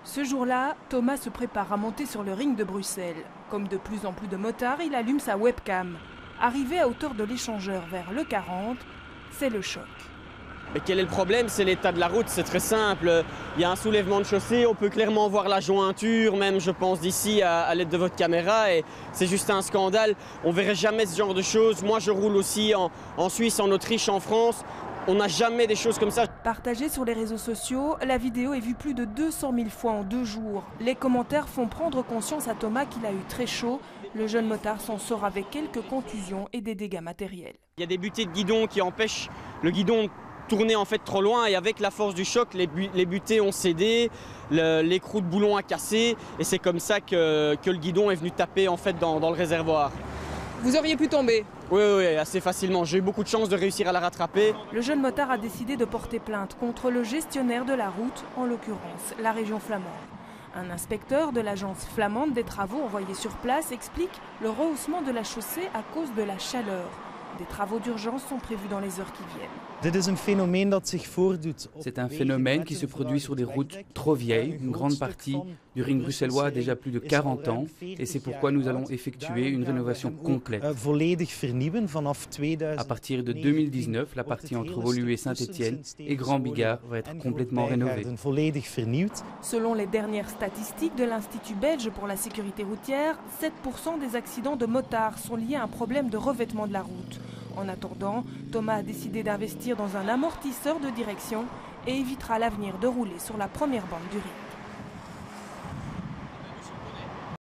Ce jour-là, Thomas se prépare à monter sur le ring de Bruxelles. Comme de plus en plus de motards, il allume sa webcam. Arrivé à hauteur de l'échangeur vers le 40, c'est le choc. Mais quel est le problème? C'est l'état de la route, c'est très simple. Il y a un soulèvement de chaussée, on peut clairement voir la jointure, même je pense d'ici à l'aide de votre caméra, et c'est juste un scandale. On ne verrait jamais ce genre de choses. Moi je roule aussi en Suisse, en Autriche, en France. On n'a jamais des choses comme ça. Partagée sur les réseaux sociaux, la vidéo est vue plus de 200 000 fois en 2 jours. Les commentaires font prendre conscience à Thomas qu'il a eu très chaud. Le jeune motard s'en sort avec quelques contusions et des dégâts matériels. Il y a des butées de guidon qui empêchent le guidon de tourner en fait trop loin, et avec la force du choc, les butées ont cédé, l'écrou de boulon a cassé, et c'est comme ça que le guidon est venu taper en fait dans le réservoir. Vous auriez pu tomber? Oui, assez facilement. J'ai eu beaucoup de chance de réussir à la rattraper. Le jeune motard a décidé de porter plainte contre le gestionnaire de la route, en l'occurrence la région flamande. Un inspecteur de l'agence flamande des travaux envoyé sur place explique le rehaussement de la chaussée à cause de la chaleur. Des travaux d'urgence sont prévus dans les heures qui viennent. C'est un phénomène qui se produit sur des routes trop vieilles. Une grande partie du ring bruxellois a déjà plus de 40 ans et c'est pourquoi nous allons effectuer une rénovation complète. À partir de 2019, la partie entre Woluwe et Saint-Étienne et Grand Bigard va être complètement rénovée. Selon les dernières statistiques de l'Institut belge pour la sécurité routière, 7% des accidents de motards sont liés à un problème de revêtement de la route. En attendant, Thomas a décidé d'investir dans un amortisseur de direction et évitera à l'avenir de rouler sur la première bande du ring.